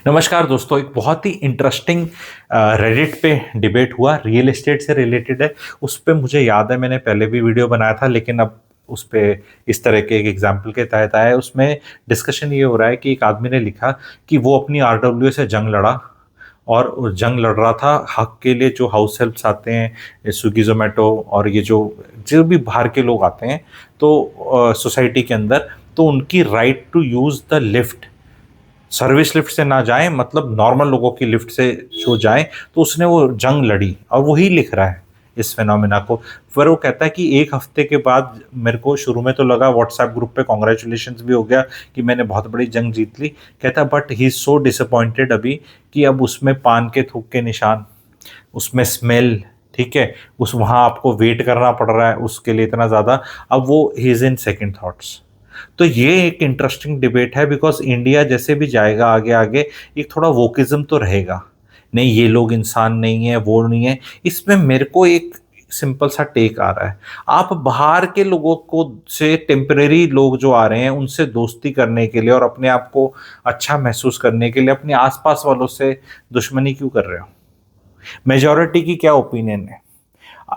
नमस्कार दोस्तों, एक बहुत ही इंटरेस्टिंग रेडिट पे डिबेट हुआ, रियल एस्टेट से रिलेटेड है। उस पे मुझे याद है मैंने पहले भी वीडियो बनाया था, लेकिन अब उस पे इस तरह के एक एग्जाम्पल के तहत आया है। उसमें डिस्कशन ये हो रहा है कि एक आदमी ने लिखा कि वो अपनी आरडब्ल्यू से जंग लड़ा और वो जंग लड़ रहा था हक के लिए। जो हाउस हेल्प्स आते हैं, स्विगी जोमेटो और ये जो जो भी बाहर के लोग आते हैं तो सोसाइटी के अंदर, तो उनकी right to use the lift, service lift से ना जाएं, मतलब नॉर्मल लोगों की लिफ्ट से जो जाएं, तो उसने वो जंग लड़ी और वही लिख रहा है इस फिनोमिना को। फिर वो कहता है कि एक हफ्ते के बाद मेरे को शुरू में तो लगा व्हाट्सएप ग्रुप पे कॉन्ग्रेचुलेशंस भी हो गया कि मैंने बहुत बड़ी जंग जीत ली। कहता है but he is so disappointed अभी कि अब उसमें पान के थूक के निशान, उसमें स्मेल, ठीक है, उस वहाँ आपको वेट करना पड़ रहा है उसके लिए इतना ज़्यादा। अब वो he is in second thoughts. तो ये एक इंटरेस्टिंग डिबेट है, बिकॉज इंडिया जैसे भी जाएगा आगे आगे एक थोड़ा वोकिज्म तो रहेगा। नहीं, ये लोग इंसान नहीं है, वो नहीं है। इसमें मेरे को एक सिंपल सा टेक आ रहा है, आप बाहर के लोगों को से टेम्परेरी लोग जो आ रहे हैं उनसे दोस्ती करने के लिए और अपने आप को अच्छा महसूस करने के लिए अपने आसपास वालों से दुश्मनी क्यों कर रहे हो? मेजॉरिटी की क्या ओपिनियन है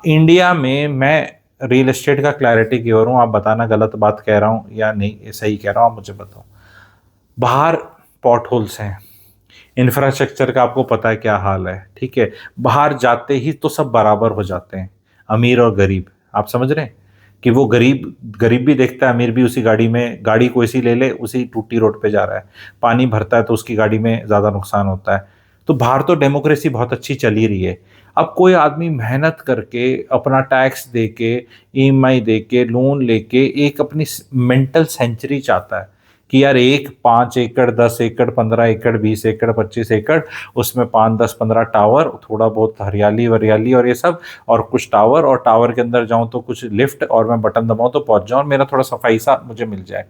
इंडिया में? मैं रियल एस्टेट का क्लैरिटी की ओर हूँ, आप बताना गलत बात कह रहा हूँ या नहीं, ये सही कह रहा हूँ, आप मुझे बताओ। बाहर पॉट होल्स हैं, इंफ्रास्ट्रक्चर का आपको पता है क्या हाल है, ठीक है। बाहर जाते ही तो सब बराबर हो जाते हैं, अमीर और गरीब। आप समझ रहे हैं कि वो गरीब गरीब भी देखता है, अमीर भी उसी गाड़ी में, गाड़ी कोई सी ले ले उसी टूटी रोड पे जा रहा है, पानी भरता है तो उसकी गाड़ी में ज़्यादा नुकसान होता है। तो बाहर तो डेमोक्रेसी बहुत अच्छी चली रही है। अब कोई आदमी मेहनत करके अपना टैक्स दे के, ईएमआई दे के, लोन लेके एक अपनी मेंटल सेंचुरी चाहता है कि यार एक 5 एकड़, 10 एकड़, 15 एकड़, 20 एकड़, 25 एकड़, उसमें 5, 10, 15 टावर, थोड़ा बहुत हरियाली वरियाली और ये सब, और कुछ टावर, और टावर के अंदर जाऊं तो कुछ लिफ्ट, और मैं बटन दबाऊं तो पहुंच जाऊं, मेरा थोड़ा सफाई सा मुझे मिल जाए।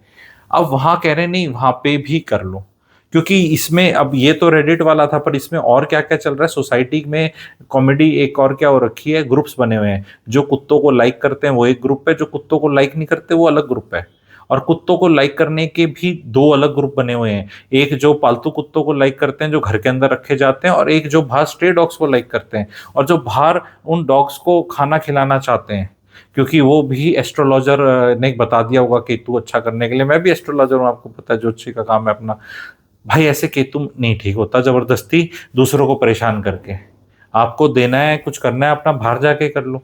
अब वहां कह रहे नहीं, वहां पे भी कर लो, क्योंकि इसमें अब ये तो रेडिट वाला था, पर इसमें और क्या क्या चल रहा है सोसाइटी में। कॉमेडी एक और क्या हो रखी है, ग्रुप्स बने हुए हैं। जो कुत्तों को लाइक करते हैं वो एक ग्रुप है, जो कुत्तों को लाइक नहीं करते वो अलग ग्रुप है। और कुत्तों को लाइक करने के भी दो अलग ग्रुप बने हुए हैं। एक जो पालतू कुत्तों को लाइक करते हैं जो घर के अंदर रखे जाते हैं, और एक जो बाहर स्ट्रे डॉग्स को लाइक करते हैं, और जो बाहर उन डॉग्स को खाना खिलाना चाहते हैं, क्योंकि वो भी एस्ट्रोलॉजर ने बता दिया होगा कि तू अच्छा करने के लिए। मैं भी एस्ट्रोलॉजर हूँ, आपको पता है, ज्योतिषी का काम है अपना। भाई ऐसे केतु नहीं ठीक होता, जबरदस्ती दूसरों को परेशान करके। आपको देना है, कुछ करना है अपना, बाहर जाके कर लो।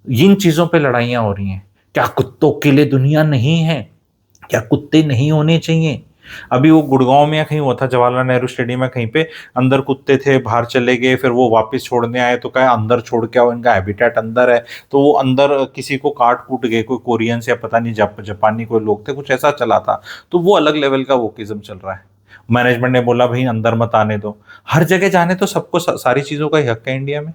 इन चीजों पे लड़ाइयां हो रही हैं। क्या कुत्तों के लिए दुनिया नहीं है? क्या कुत्ते नहीं होने चाहिए? अभी वो गुड़गांव में या कहीं हुआ था, जवाहरलाल नेहरू स्टेडियम में कहीं पे, अंदर कुत्ते थे, बाहर चले गए, फिर वो वापस छोड़ने आए तो कहा अंदर छोड़ के आओ, इनका हैबिटेट अंदर है। तो वो अंदर किसी को काट कूट गए, कोई कोरियंस या पता नहीं जापानी कोई लोग थे, कुछ ऐसा चला था। तो वो अलग लेवल का वोकिज्म चल रहा है। मैनेजमेंट ने बोला भाई अंदर मत आने दो। हर जगह जाने तो सबको सारी चीजों का ही हक है इंडिया में।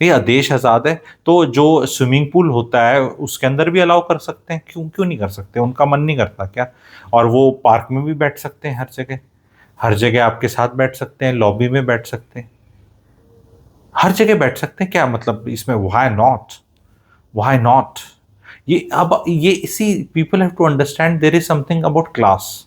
भैया देश आज़ाद है, तो जो स्विमिंग पूल होता है उसके अंदर भी अलाउ कर सकते हैं, क्यों क्यों नहीं कर सकते? उनका मन नहीं करता क्या? और वो पार्क में भी बैठ सकते हैं, हर जगह, हर जगह आपके साथ बैठ सकते हैं, लॉबी में बैठ सकते हैं, हर जगह बैठ सकते हैं। क्या मतलब इसमें व्हाई नॉट? Why not? ये अब ये इसी people have to understand there is something about class,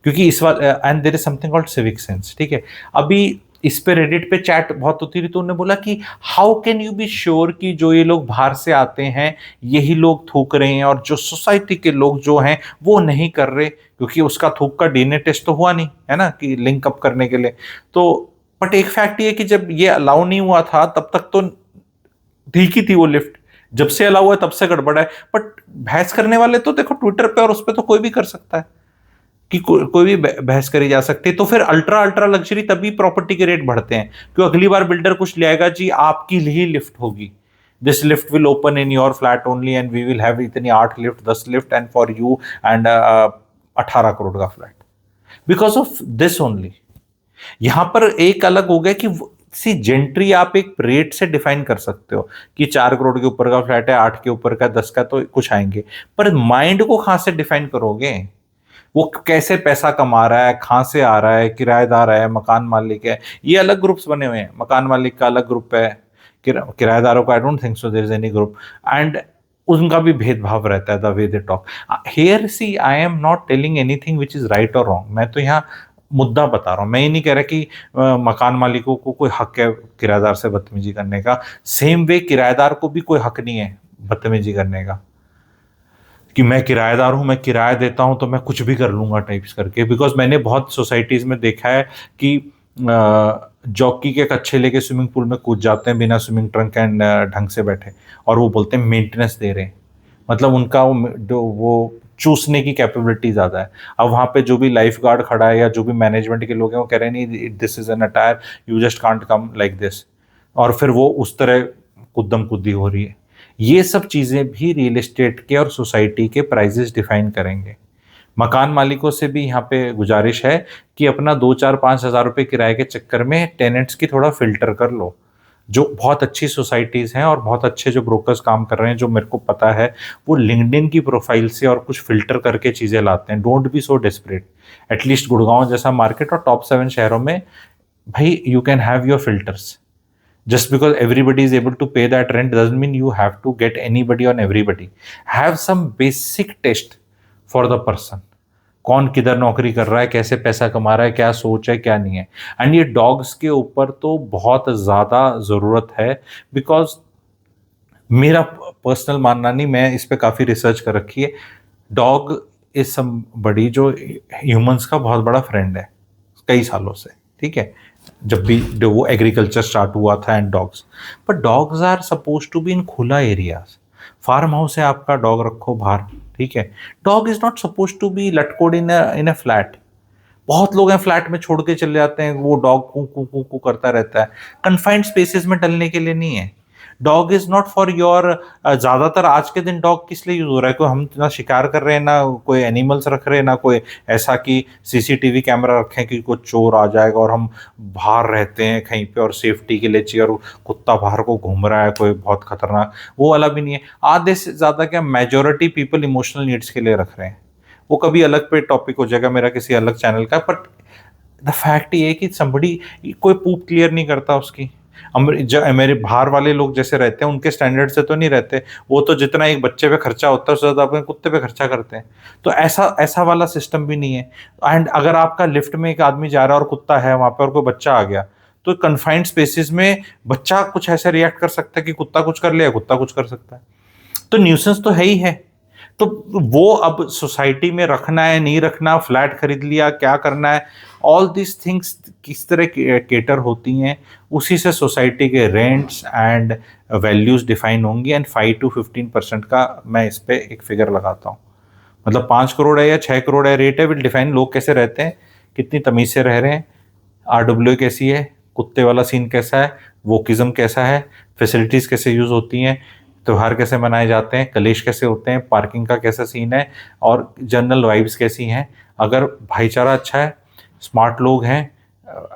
क्योंकि इस बार and there is something called civic sense, ठीक है। अभी इस पे रेडिट पे चैट बहुत होती रही, तो उन्होंने बोला कि how can you be sure कि जो ये लोग बाहर से आते हैं यही लोग थूक रहे हैं, और जो सोसाइटी के लोग जो हैं वो नहीं कर रहे, क्योंकि उसका थूक का डीएनए टेस्ट तो हुआ नहीं है ना कि लिंक अप करने के लिए। तो बट एक फैक्ट ये है कि जब ये अलाउ नहीं हुआ था तब तक तो ठीक ही थी वो लिफ्ट, जब से अलाउ हुआ है तब से गड़बड़ है। बट बहस करने वाले तो देखो ट्विटर पे और उस पर तो कोई भी कर सकता है कि कोई भी बहस करी जा सकती है। तो फिर अल्ट्रा अल्ट्रा लग्जरी तभी प्रॉपर्टी के रेट बढ़ते हैं, क्योंकि अगली बार बिल्डर कुछ ले आएगा, जी आपकी ही लिफ्ट होगी, this lift will open in your flat only and we will have इतनी 8 lift, 10 lift and for you and 18 crore का flat, because of this only. यहां पर एक अलग हो गया कि सी जेंट्री आप एक रेट से डिफाइन कर सकते हो कि 4 करोड़ के ऊपर का फ्लैट है, 8 के ऊपर का, 10 का, तो कुछ आएंगे। पर माइंड को कहां से डिफाइन करोगे? वो कैसे पैसा कमा रहा है, कहाँ से आ रहा है, किराएदार है, मकान मालिक है, ये अलग ग्रुप्स बने हुए हैं। मकान मालिक का अलग ग्रुप है, किराएदारों का I don't think so there is any group, and उनका भी भेदभाव रहता है the way they talk. Here see I am not telling anything which is right और रॉन्ग। मैं तो यहाँ मुद्दा बता रहा हूँ। मैं ये नहीं कह रहा कि मकान मालिकों को कोई हक है किराएदार से बदतमीजी करने का, सेम वे किराएदार को भी कोई हक नहीं है बदतमीजी करने का, कि मैं किराएदार हूँ, मैं किराया देता हूँ तो मैं कुछ भी कर लूँगा टाइप्स करके। बिकॉज़ मैंने बहुत सोसाइटीज़ में देखा है कि जॉकी के कच्छे लेके स्विमिंग पूल में कूद जाते हैं बिना स्विमिंग ट्रंक एंड ढंग से बैठे, और वो बोलते हैं मेंटेनेंस दे रहे हैं। मतलब उनका वो चूसने की कैपेबिलिटी ज़्यादा है। अब वहाँ पे जो भी लाइफ गार्ड खड़ा है या जो भी मैनेजमेंट के लोग हैं वो कह रहे हैं नहीं, this is an attire, you just can't come like this, और फिर वो उस तरह कुद्दम कुद्दी हो रही है। ये सब चीज़ें भी रियल एस्टेट के और सोसाइटी के प्राइजेस डिफाइन करेंगे। मकान मालिकों से भी यहाँ पे गुजारिश है कि अपना 2-4-5 हज़ार रुपये किराए के चक्कर में टेनेंट्स की थोड़ा फिल्टर कर लो। जो बहुत अच्छी सोसाइटीज़ हैं और बहुत अच्छे जो ब्रोकर्स काम कर रहे हैं, जो मेरे को पता है, वो लिंक्डइन की प्रोफाइल से और कुछ फ़िल्टर करके चीज़ें लाते हैं। Don't be so desperate. At least Gurgaon जैसा मार्केट और टॉप 7 शहरों में भाई you can have your filters. Just because everybody is able to pay that rent doesn't mean you have to get anybody on everybody. Have some basic test for the person. कौन किधर नौकरी कर रहा है, कैसे पैसा कमा रहा है, क्या सोच है, क्या नहीं है। एंड ये डॉग्स के ऊपर तो बहुत ज़्यादा ज़रूरत है, बिकॉज मेरा पर्सनल मानना नहीं, मैं इस पर काफ़ी रिसर्च कर रखी है। डॉग इज सम बड़ी जो ह्यूमंस का बहुत बड़ा फ्रेंड है कई सालों से, ठीक है, जब भी वो एग्रीकल्चर स्टार्ट हुआ था and dogs. But dogs are suppose to be in खुला एरियाज। फार्म हाउस है आपका, डॉग रखो बाहर, ठीक है। Dog is not suppose to be locked in a flat. बहुत लोग हैं फ्लैट में छोड़ के चले जाते हैं, वो डॉग कू कू कू कू करता रहता है। कन्फाइंड स्पेसेस में डलने के लिए नहीं है। Dog is not for your, ज़्यादातर आज के दिन डॉग किस लिए यूज़ हो रहा है, कोई हम ना शिकार कर रहे हैं, ना कोई एनिमल्स रख रहे हैं, ना कोई ऐसा कि सीसीटीवी कैमरा रखें कि कोई चोर आ जाएगा और हम बाहर रहते हैं कहीं पे और सेफ्टी के लिए चाहिए और कुत्ता बाहर को घूम रहा है कोई बहुत खतरनाक, वो वाला भी नहीं है। आधे से ज़्यादा क्या मेजोरिटी पीपल इमोशनल नीड्स के लिए रख रहे हैं। वो कभी अलग पे टॉपिक हो जाएगा मेरा किसी अलग चैनल का। बट द फैक्ट ये है कि समबडी, कोई पूप क्लियर नहीं करता उसकी। मेरे बाहर वाले लोग जैसे रहते हैं उनके स्टैंडर्ड से तो नहीं रहते, वो तो जितना एक बच्चे पे खर्चा होता है उससे ज़्यादा अपने कुत्ते पे खर्चा करते हैं। तो ऐसा ऐसा वाला सिस्टम भी नहीं है। एंड अगर आपका लिफ्ट में एक आदमी जा रहा है और कुत्ता है वहाँ पे और कोई बच्चा आ गया, तो कन्फाइंड स्पेसिस में बच्चा कुछ ऐसे रिएक्ट कर सकता है कि कुत्ता कुछ कर ले, कुत्ता कुछ कर सकता है। तो न्यूसेंस तो है ही है। तो वो अब सोसाइटी में रखना है, नहीं रखना, फ्लैट खरीद लिया, क्या करना है, ऑल दिस थिंग्स किस तरह केटर होती हैं, उसी से सोसाइटी के रेंट्स एंड वैल्यूज डिफाइन होंगी। एंड 5 to 15% का मैं इस पे एक फिगर लगाता हूँ। मतलब 5 करोड़ है या 6 करोड़ है, रेट है, विल डिफाइन लोग कैसे रहते हैं, कितनी तमीज से रह रहे हैं, RWA कैसी है, कुत्ते वाला सीन कैसा है, वोकिज्म कैसा है, फैसिलिटीज़ कैसे यूज़ होती हैं, त्योहार कैसे मनाए जाते हैं, कलेश कैसे होते हैं, पार्किंग का कैसा सीन है, और जनरल वाइब्स कैसी हैं। अगर भाईचारा अच्छा है, स्मार्ट लोग हैं,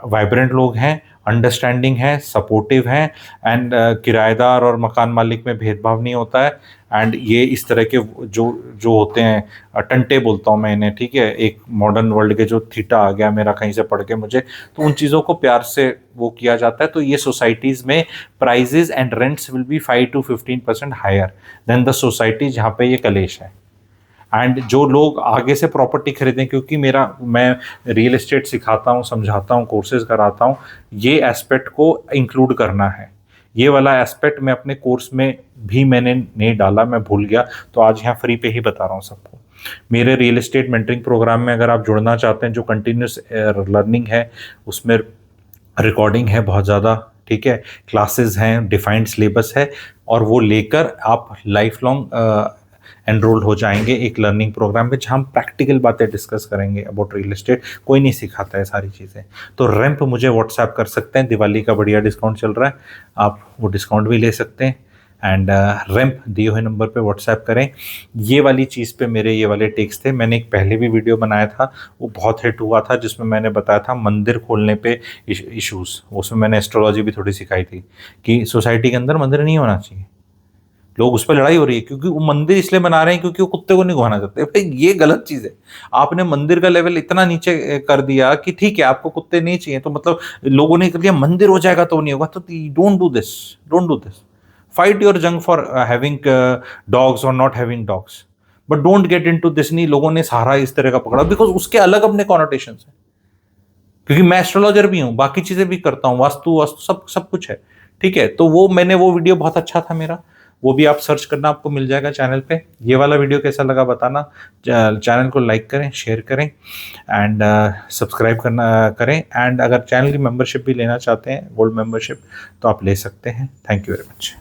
वाइब्रेंट लोग हैं, अंडरस्टैंडिंग है, सपोर्टिव हैं, एंड किराएदार और मकान मालिक में भेदभाव नहीं होता है, एंड ये इस तरह के जो जो होते हैं टंटे बोलता हूँ मैं इन्हें, ठीक है, एक मॉडर्न वर्ल्ड के जो थीटा आ गया मेरा कहीं से पढ़ के मुझे, तो उन चीज़ों को प्यार से वो किया जाता है। तो ये सोसाइटीज़ में prices and rents will be 5 to 15% higher than the society जहाँ पे ये कलेश है। एंड जो लोग आगे से प्रॉपर्टी खरीदें, क्योंकि मैं रियल एस्टेट सिखाता हूँ, समझाता हूँ, कोर्सेज कराता हूँ, ये एस्पेक्ट को इंक्लूड करना है। ये वाला एस्पेक्ट मैं अपने कोर्स में भी मैंने नहीं डाला, मैं भूल गया, तो आज यहाँ फ्री पे ही बता रहा हूँ सबको। मेरे रियल एस्टेट मेंटरिंग प्रोग्राम में अगर आप जुड़ना चाहते हैं, जो कंटिन्यूस लर्निंग है, उसमें रिकॉर्डिंग है बहुत ज़्यादा, ठीक है, क्लासेस हैं, डिफाइंड सिलेबस है, और वो लेकर आप लाइफ लॉन्ग एनरोल हो जाएंगे एक लर्निंग प्रोग्राम पे, जहाँ हम प्रैक्टिकल बातें डिस्कस करेंगे अबाउट रियल एस्टेट। कोई नहीं सिखाता है सारी चीज़ें। तो रैंप मुझे व्हाट्सएप कर सकते हैं, दिवाली का बढ़िया डिस्काउंट चल रहा है, आप वो डिस्काउंट भी ले सकते हैं। एंड रैंप दिए हुए नंबर पे व्हाट्सएप करें। ये वाली चीज़ पे मेरे ये वाले टेक्स थे। मैंने एक पहले भी वीडियो बनाया था, वो बहुत हिट हुआ था, जिसमें मैंने बताया था मंदिर खोलने पे इश्यूज़। उसमें मैंने एस्ट्रोलॉजी भी थोड़ी सिखाई थी कि सोसाइटी के अंदर मंदिर नहीं होना चाहिए। लोग उस पर लड़ाई हो रही है क्योंकि वो मंदिर इसलिए बना रहे हैं क्योंकि वो कुत्ते को नहीं घुमाना चाहते। भाई ये गलत चीज़ है। आपने मंदिर का लेवल इतना नीचे कर दिया कि ठीक है आपको कुत्ते नहीं चाहिए, तो मतलब लोगों ने कर दिया मंदिर हो जाएगा तो नहीं होगा। तो don't do this, don't do this. Fight your जंग फॉर हैविंग डॉग्स और not having dogs, but don't get into this. नहीं, लोगों ने सहारा इस तरह का पकड़ा बिकॉज उसके अलग अपने कॉनोटेशंस हैं। क्योंकि मैं एस्ट्रोलॉजर भी हूँ, बाकी चीजें भी करता हूँ, वास्तु वास्तु सब सब कुछ है। ठीक है, तो वो वीडियो बहुत अच्छा था मेरा, वो भी आप सर्च करना, आपको मिल जाएगा चैनल पे। ये वाला वीडियो कैसा लगा बताना, चैनल को लाइक करें, शेयर करें एंड सब्सक्राइब करना करें। एंड अगर चैनल की मेंबरशिप भी लेना चाहते हैं, गोल्ड मेंबरशिप, तो आप ले सकते हैं। Thank you very much.